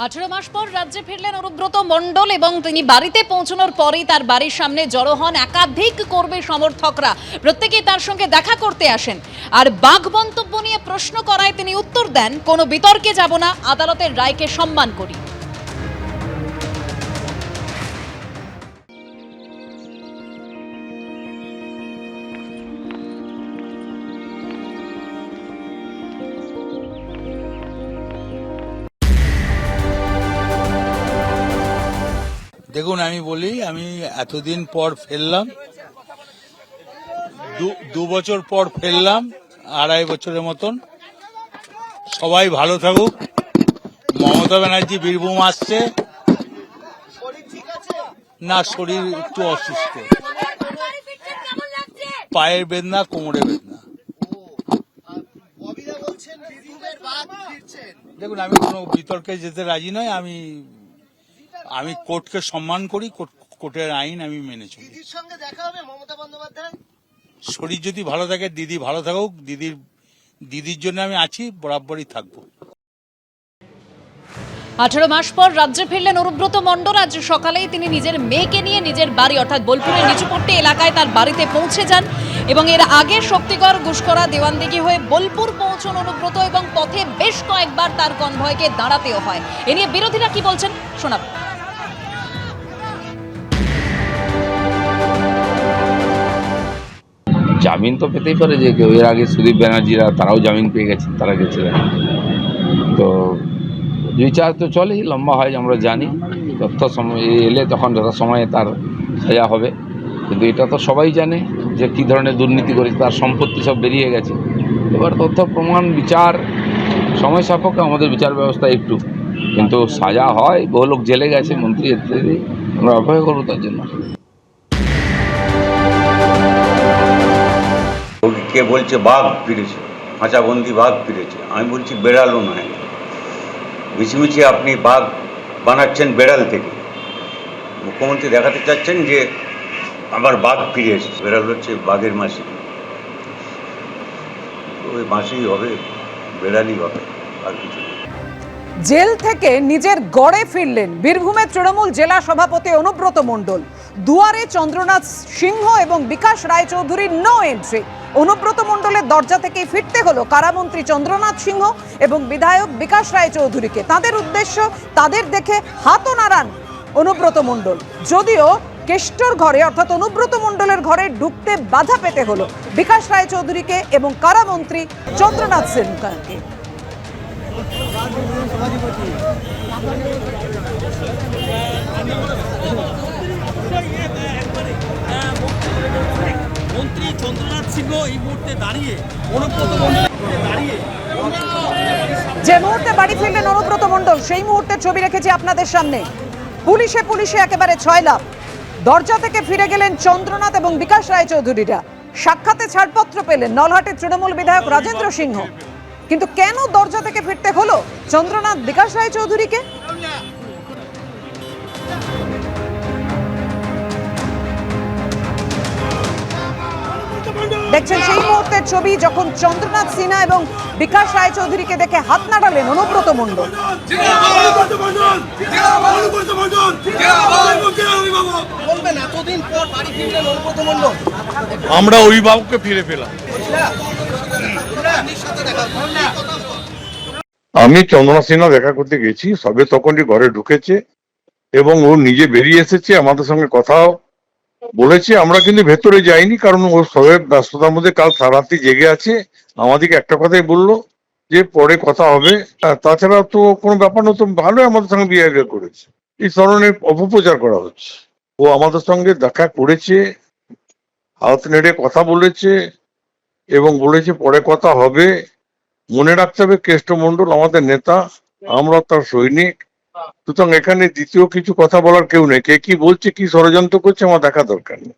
18 মাস পর রাজ্যে ফিরলেন অনুব্রত মণ্ডল এবং তিনি বাড়িতে পৌঁছানোর পরেই তার বাড়ির সামনে জড়ো হন একাধিক কর্মী সমর্থকরা। প্রত্যেকেই তার সঙ্গে দেখা করতে আসেন আর বাঘ মন্তব্য নিয়ে প্রশ্ন করায় তিনি উত্তর দেন, কোনো বিতর্কে যাব না, আদালতের রায়কে সম্মান করি। দেখুন, আমি বলি, আমি এতদিন পর ফেললাম, দু বছর পর ফেললাম, 2.5 বছরের মতন। সবাই ভালো থাকুক। মমতা ব্যানার্জি বীরভূম আসছে না, শরীর একটু অসুস্থ, পায়ের বেদনা, কোমরে বেদনা। দেখুন, আমি কোনো বিতর্কে যেতে রাজি নয়। আমি কোর্টকে সম্মান করি, কোর্টের আইন আমি মেনে চলি। শরীর যদি ভালো থাকে, দিদি ভালো থাকুক, দিদির জন্য আমি আছি, বরাবরই থাকবো। 18 মাস পর রাজ্যে ফিরলেন অনুব্রত মণ্ডল। আজ সকালেই তিনি নিজের মেয়েকে নিয়ে নিজের বাড়ি অর্থাৎ বোলপুরের নিচুপট্টি এলাকায় তার বাড়িতে পৌঁছে যান এবং এর আগে শক্তিগড়, গুসকরা, দেওয়ানদিঘি হয়ে বোলপুর পৌঁছন অনুব্রত এবং পথে বেশ কয়েকবার তার কনভয়কে দাঁড়াতেও হয়। এ নিয়ে বিরোধীরা কি বলছেন শোনাব। জামিন তো পেতেই পারে, যে কেউ এর আগে সুদীপ ব্যানার্জিরা তারাও জামিন পেয়ে গেছেন, তারা গেছিলেন। তো বিচার তো চলেই, লম্বা হয়, আমরা জানি। তথ্য সময় এলে তখন যথাসময়ে তার সাজা হবে। কিন্তু এটা তো সবাই জানে যে কী ধরনের দুর্নীতি করেছে, তার সম্পত্তি সব বেরিয়ে গেছে। এবার তথ্য প্রমাণ বিচার সময় সাপেক্ষ, আমাদের বিচার ব্যবস্থা একটু, কিন্তু সাজা হয়। বহু লোক জেলে গেছে, মন্ত্রী ইত্যাদি, আমরা অপেক্ষা করবো তার জন্য। কে বলছে বাঘ ফিরেছে, খাঁচাবন্দি বাঘ ফিরেছে? আমি বলছি বেড়ালও নয়। মিছিমিছি আপনি বাঘ বানাচ্ছেন বেড়াল থেকে। মুখ্যমন্ত্রী দেখাতে চাচ্ছেন যে আবার বাঘ ফিরে এসেছে। বেড়াল হচ্ছে বাঘের মাসি, ওই মাসিই হবে, বেড়ালই হবে, আর কিছু নেই। জেল থেকে নিজের গড়ে ফিরলেন বীরভূমের তৃণমূল জেলা সভাপতি অনুব্রত মণ্ডল। দুয়ারে চন্দ্রনাথ সিংহ এবং বিকাশ রায়চৌধুরীর নো এন্ট্রি। অনুব্রত মণ্ডলের দরজা থেকেই ফিরতে হলো কারামন্ত্রী চন্দ্রনাথ সিংহ এবং বিধায়ক বিকাশ রায়চৌধুরীকে। তাদের উদ্দেশ্য, তাদের দেখে হাতও নাড়ান অনুব্রত মণ্ডল। যদিও কেষ্টর ঘরে অর্থাৎ অনুব্রত মণ্ডলের ঘরে ঢুকতে বাধা পেতে হলো বিকাশ রায়চৌধুরীকে এবং কারামন্ত্রী চন্দ্রনাথ সিংহকে। মন্ত্রী চন্দ্রনাথ সিংহ এই মুহূর্তে দাঁড়িয়ে অনুব্রত মণ্ডলের দাঁড়িয়ে যে মুহূর্তে বাড়ি ফিরলেন অনুব্রত মণ্ডল, সেই মুহূর্তের ছবি রেখেছি আপনাদের সামনে। পুলিশে একেবারে ছয়লাভ। দরজা থেকে ফিরে গেলেন চন্দ্রনাথ এবং বিকাশ রায়চৌধুরীরা। সাক্ষাতে ছাড়পত্র পেলেন নলহাটির তৃণমূল বিধায়ক রাজেন্দ্র সিংহ। কিন্তু কেন দরজা থেকে ফিরতে হলো চন্দ্রনাথ, বিকাশ রায়চৌধুরীকে? দেখছেন সেই মুহূর্তের ছবি, যখন চন্দ্রনাথ সিনহা এবং বিকাশ রায়চৌধুরীকে দেখে হাত নাড়ালেন অনুব্রত মণ্ডল। আমরা অভিভাবককে ফিরে পেলাম। আমি চন্দ্রনাথ সিনহা দেখা করতে গেছি, সবে তখনই ঘরে ঢুকেছে এবং ও নিজে বেরিয়ে এসেছে, আমাদের সঙ্গে কথাও বলেছে। আমরা কিন্তু ভেতরে যাইনি, কারণ ও সবে ব্যস্ততার মধ্যে কাল সারা রাত্রি জেগে আছে। আমাদেরকে একটা কথাই বললো যে পরে কথা হবে। তাছাড়া তো কোনো ব্যাপার না, তো ভালোই আমাদের সঙ্গে বিহেভিয়ার করেছে। এই ধরনের অপপ্রচার করা হচ্ছে। ও আমাদের সঙ্গে দেখা করেছে, হাত নেড়ে কথা বলেছে এবং বলেছে পরে কথা হবে। মনে রাখতে হবে, কেষ্ট মণ্ডল আমাদের নেতা, আমরা তার সৈনিক। সুতরাং এখানে দ্বিতীয় কিছু কথা বলার কেউ নেই। কে কি বলছে, কি ষড়যন্ত্র করছে, আমার দেখা দরকার নেই।